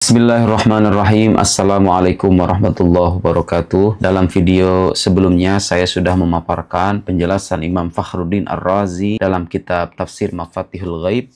Bismillahirrahmanirrahim. Assalamualaikum warahmatullahi wabarakatuh. Dalam video sebelumnya saya sudah memaparkan penjelasan Imam Fakhruddin Ar-Razi dalam kitab Tafsir Mafatihul Ghaib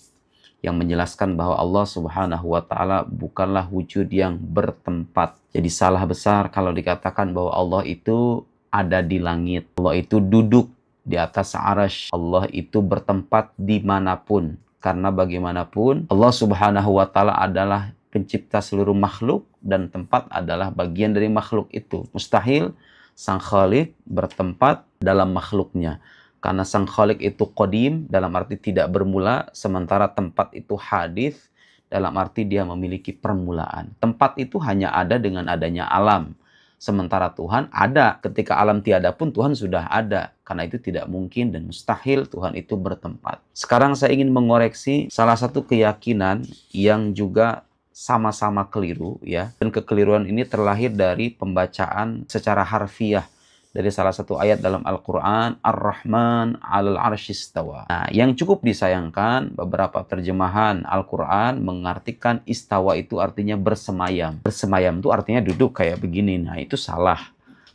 yang menjelaskan bahwa Allah Subhanahu wa taala bukanlah wujud yang bertempat. Jadi salah besar kalau dikatakan bahwa Allah itu ada di langit. Allah itu duduk di atas arasy. Allah itu bertempat dimanapun. Karena bagaimanapun Allah Subhanahu wa taala adalah pencipta seluruh makhluk dan tempat adalah bagian dari makhluk itu. Mustahil Sang Khalik bertempat dalam makhluknya. Karena Sang Khalik itu qadim dalam arti tidak bermula, sementara tempat itu hadits dalam arti dia memiliki permulaan. Tempat itu hanya ada dengan adanya alam. Sementara Tuhan ada ketika alam tiada pun Tuhan sudah ada. Karena itu tidak mungkin dan mustahil Tuhan itu bertempat. Sekarang saya ingin mengoreksi salah satu keyakinan yang juga sama-sama keliru ya, dan kekeliruan ini terlahir dari pembacaan secara harfiah dari salah satu ayat dalam Al-Quran, Ar-Rahman 'alal 'arsy istawa. Nah, yang cukup disayangkan beberapa terjemahan Al-Quran mengartikan istawa itu artinya bersemayam. Bersemayam itu artinya duduk kayak begini. Nah, itu salah.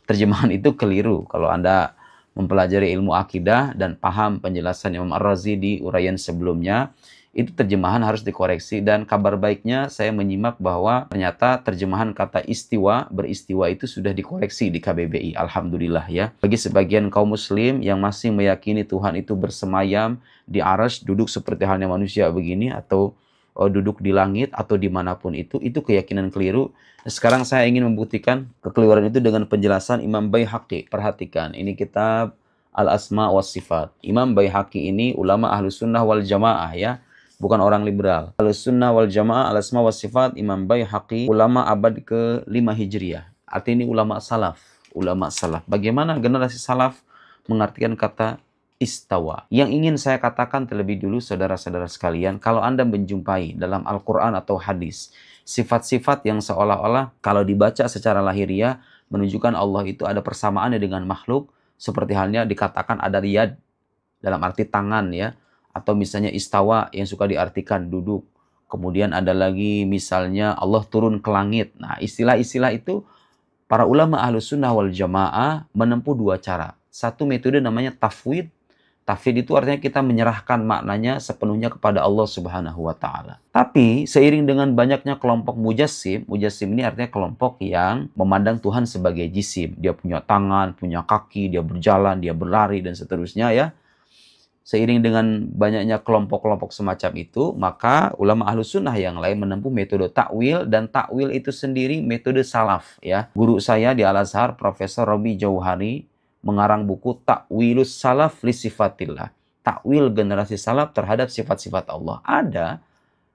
Terjemahan itu keliru. Kalau Anda mempelajari ilmu akidah dan paham penjelasan Imam Ar-Razi di uraian sebelumnya, itu terjemahan harus dikoreksi. Dan kabar baiknya saya menyimak bahwa ternyata terjemahan kata istiwa, beristiwa itu sudah dikoreksi di KBBI. Alhamdulillah ya. Bagi sebagian kaum muslim yang masih meyakini Tuhan itu bersemayam di arsy, duduk seperti halnya manusia begini, atau duduk di langit atau dimanapun itu keyakinan keliru. Sekarang saya ingin membuktikan kekeliruan itu dengan penjelasan Imam Baihaqi. Perhatikan, ini kitab Al-Asma wa Sifat. Imam Baihaqi ini ulama Ahlus Sunnah wal Jamaah ya, bukan orang liberal. Ahlus Sunnah wal Jamaah, Al-Asma wa Sifat, Imam Baihaqi, ulama abad ke-5 Hijriah. Artinya ini ulama salaf. Ulama salaf. Bagaimana generasi salaf mengartikan kata istawa? Yang ingin saya katakan terlebih dulu, saudara-saudara sekalian, kalau Anda menjumpai dalam Al-Quran atau hadis sifat-sifat yang seolah-olah kalau dibaca secara lahiriah menunjukkan Allah itu ada persamaannya dengan makhluk, seperti halnya dikatakan ada yad dalam arti tangan ya, atau misalnya istawa yang suka diartikan duduk. Kemudian ada lagi misalnya Allah turun ke langit. Nah, istilah-istilah itu para ulama Ahlus Sunnah wal Jamaah menempuh dua cara. Satu metode namanya tafwid. Tafwid itu artinya kita menyerahkan maknanya sepenuhnya kepada Allah Subhanahu wa taala. Tapi seiring dengan banyaknya kelompok mujassim, mujassim ini artinya kelompok yang memandang Tuhan sebagai jisim. Dia punya tangan, punya kaki, dia berjalan, dia berlari dan seterusnya ya. Seiring dengan banyaknya kelompok-kelompok semacam itu, maka ulama Ahlus Sunnah yang lain menempuh metode takwil, dan takwil itu sendiri metode salaf ya. Guru saya di Al-Azhar, Profesor Robi Jauhari, mengarang buku Takwilus Salaf li Sifatillah. Takwil generasi salaf terhadap sifat-sifat Allah. Ada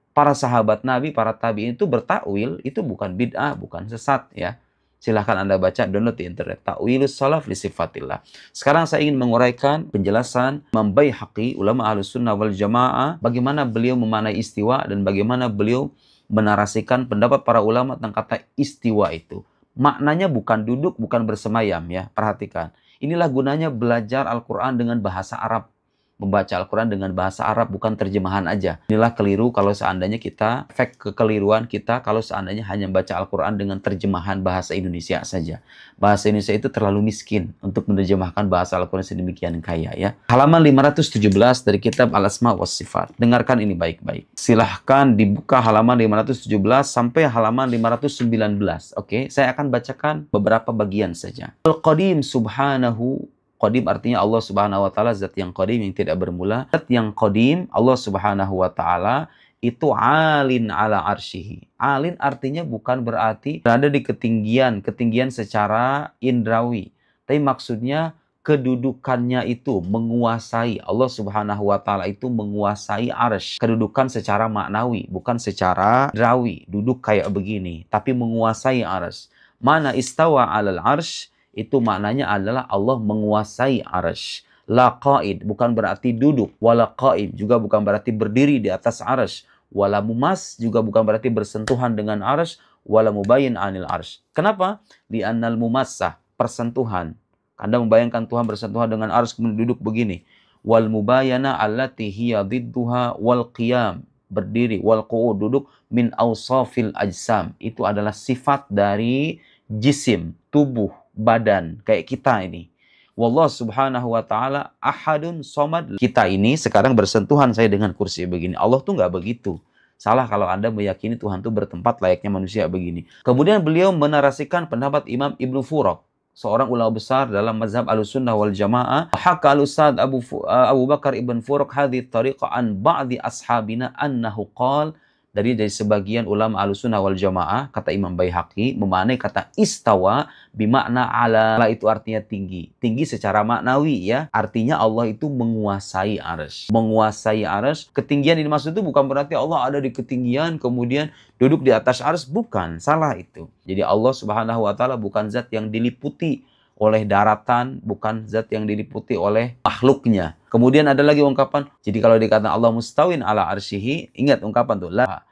para sahabat Nabi, para tabi'in itu bertakwil, itu bukan bid'ah, bukan sesat ya. Silahkan Anda baca, download di internet. Ta'wilus salaf li sifatillah. Sekarang saya ingin menguraikan penjelasan Imam Baihaqi, ulama Ahlus Sunnah wal Jamaah, bagaimana beliau memaknai istiwa dan bagaimana beliau menarasikan pendapat para ulama tentang kata istiwa itu. Maknanya bukan duduk, bukan bersemayam ya. Perhatikan. Inilah gunanya belajar Al-Quran dengan bahasa Arab. Membaca Al-Quran dengan bahasa Arab, bukan terjemahan aja. Inilah keliru kalau seandainya kita, efek kekeliruan kita kalau seandainya hanya membaca Al-Quran dengan terjemahan bahasa Indonesia saja. Bahasa Indonesia itu terlalu miskin untuk menerjemahkan bahasa Al-Quran sedemikian kaya ya. Halaman 517 dari kitab Al-Asma wa Sifat. Dengarkan ini baik-baik. Silahkan dibuka halaman 517 sampai halaman 519. Oke, saya akan bacakan beberapa bagian saja. Al-Qadim subhanahu. Qadim artinya Allah Subhanahu wa taala zat yang qadim yang tidak bermula. Zat yang qadim Allah Subhanahu wa taala itu alin ala arsyihi. Alin artinya bukan berarti berada di ketinggian secara indrawi. Tapi maksudnya kedudukannya itu menguasai. Allah Subhanahu wa taala itu menguasai arsy. Kedudukan secara maknawi, bukan secara indrawi. Duduk kayak begini, tapi menguasai arsy. Mana istawa alal arsy? Itu maknanya adalah Allah menguasai arsy. La qaid bukan berarti duduk, wala qaim juga bukan berarti berdiri di atas arsy, wala mumas juga bukan berarti bersentuhan dengan arsy, wala mubayyin anil arsy. Kenapa? Di annal mumassah, persentuhan. Anda membayangkan Tuhan bersentuhan dengan arsy kemudian duduk begini. Wal mubayana allati hiya dhidduha wal qiyam. berdiri, wal qu'ud, duduk, min awsafil ajsam, itu adalah sifat dari jisim, tubuh, badan, kayak kita ini. Wallah subhanahu wa ta'ala ahadun somad. Kita ini sekarang bersentuhan saya dengan kursi begini. Allah tuh nggak begitu. Salah kalau Anda meyakini Tuhan tuh bertempat layaknya manusia begini. Kemudian beliau menarasikan pendapat Imam Ibnu Furaq, seorang ulama besar dalam mazhab Ahlussunnah wal Jamaah. Haka al-Ustad Abu Bakar ibn Furaq hadhihi tariqah an ba'di ashabina annahu qala, dari sebagian ulama Ahlussunnah wal Jamaah, kata Imam Baihaqi, memaknai kata istawa bimakna ala. Itu artinya tinggi. Tinggi secara maknawi ya. Artinya Allah itu menguasai arsy. Menguasai arsy. Ketinggian ini maksud itu bukan berarti Allah ada di ketinggian kemudian duduk di atas arsy. Bukan. Salah itu. Jadi Allah subhanahu wa ta'ala bukan zat yang diliputi oleh daratan, bukan zat yang diliputi oleh makhluknya. Kemudian ada lagi ungkapan, jadi kalau dikatakan Allah mustawin ala arsyihi, ingat ungkapan tuh, la.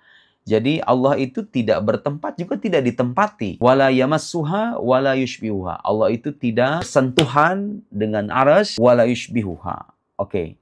Jadi Allah itu tidak bertempat juga tidak ditempati. Wala yamassuha wala yushbihuha. Allah itu tidak sentuhan dengan arsy wala yushbihuha. Oke.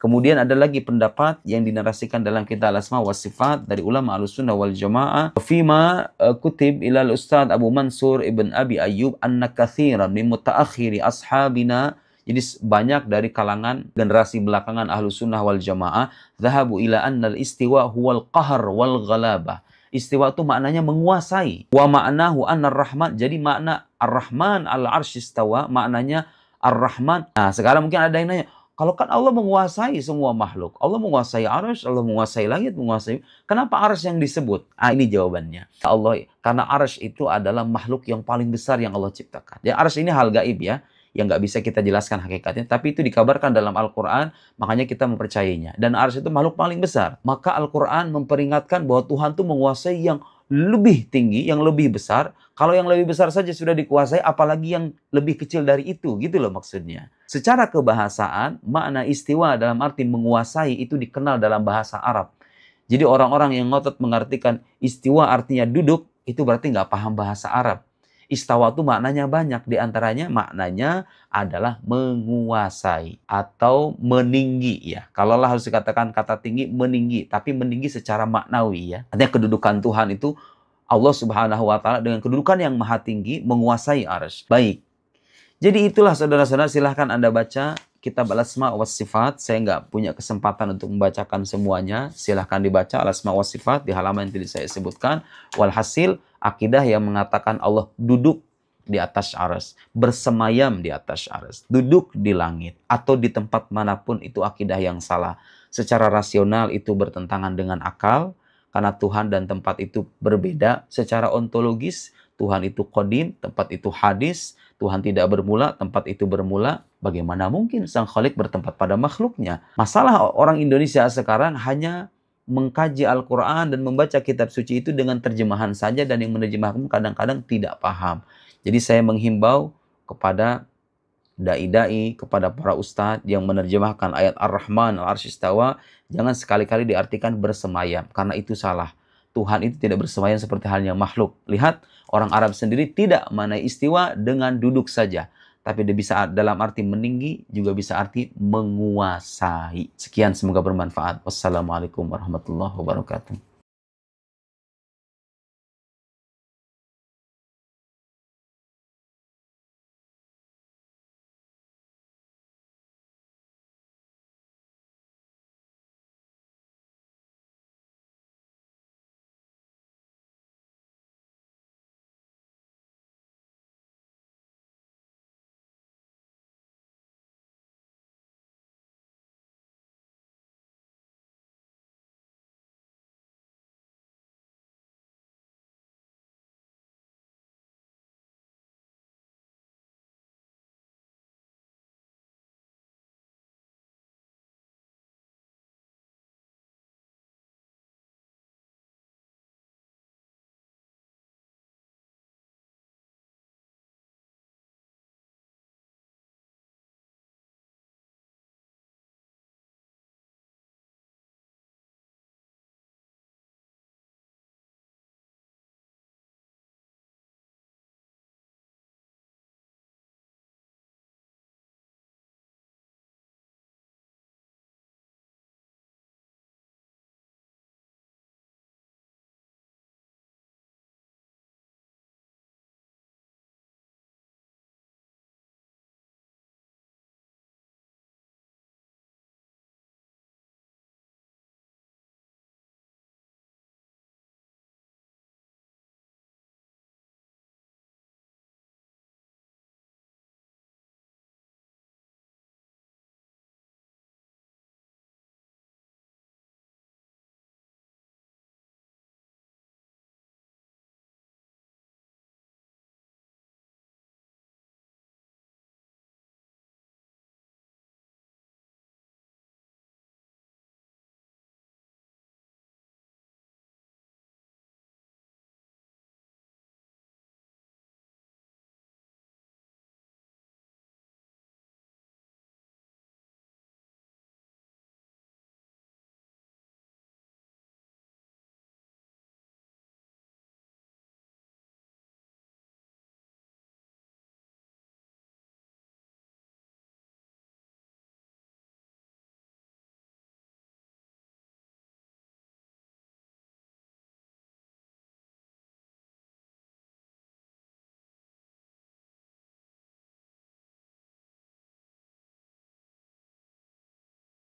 Kemudian ada lagi pendapat yang dinarasikan dalam kitab Al-Asma wa Sifat dari ulama Ahlussunnah wal Jamaah. Fima kutib ila al-Ustad Abu Mansur ibn Abi Ayyub anna katsiran min mutaakhiri ashabina. Jadi banyak dari kalangan generasi belakangan Ahlussunnah wal Jamaah dhahabu ila anna al-istiwa huwal qahr wal ghalabah. Istiwa itu maknanya menguasai. Wa ma'nahu anna ar-Rahman. Jadi makna ar-Rahman al-arsy istawa maknanya ar-Rahman. Nah, sekarang mungkin ada yang nanya, kalau kan Allah menguasai semua makhluk. Allah menguasai arsy, Allah menguasai langit, menguasai. Kenapa arsy yang disebut? Ini jawabannya. Allah, karena arsy itu adalah makhluk yang paling besar yang Allah ciptakan. Ya, arsy ini hal gaib ya, yang nggak bisa kita jelaskan hakikatnya. Tapi itu dikabarkan dalam Al-Quran, makanya kita mempercayainya. Dan arsy itu makhluk paling besar. Maka Al-Quran memperingatkan bahwa Tuhan itu menguasai yang lebih tinggi, yang lebih besar. Kalau yang lebih besar saja sudah dikuasai, apalagi yang lebih kecil dari itu, gitu loh maksudnya. Secara kebahasaan, makna istiwa dalam arti menguasai itu dikenal dalam bahasa Arab. Jadi orang-orang yang ngotot mengartikan istiwa artinya duduk, itu berarti nggak paham bahasa Arab. Istawa itu maknanya banyak, diantaranya maknanya adalah menguasai atau meninggi ya. Kalau Allah harus dikatakan kata tinggi, meninggi, tapi meninggi secara maknawi ya. Artinya kedudukan Tuhan itu Allah subhanahu wa ta'ala dengan kedudukan yang maha tinggi menguasai arsy. Baik. Jadi itulah saudara-saudara, silahkan Anda baca kitab Al-Asma wa Sifat. Saya nggak punya kesempatan untuk membacakan semuanya. Silahkan dibaca Al-Asma wa Sifat di halaman yang tadi saya sebutkan. Walhasil, akidah yang mengatakan Allah duduk di atas arsy, bersemayam di atas arsy, duduk di langit, atau di tempat manapun, itu akidah yang salah. Secara rasional itu bertentangan dengan akal, karena Tuhan dan tempat itu berbeda. Secara ontologis, Tuhan itu qadim, tempat itu hadis. Tuhan tidak bermula, tempat itu bermula. Bagaimana mungkin Sang Khalik bertempat pada makhluknya? Masalah orang Indonesia sekarang hanya mengkaji Al-Quran dan membaca kitab suci itu dengan terjemahan saja, dan yang menerjemahkan kadang-kadang tidak paham. Jadi saya menghimbau kepada dai-dai, kepada para ustadz yang menerjemahkan ayat Ar-Rahman al-arsy istawa, jangan sekali-kali diartikan bersemayam, karena itu salah. Tuhan itu tidak bersemayam seperti halnya makhluk. Lihat, orang Arab sendiri tidak mengenai istiwa dengan duduk saja, tapi dia bisa dalam arti meninggi, juga bisa arti menguasai. Sekian, semoga bermanfaat. Wassalamualaikum warahmatullahi wabarakatuh.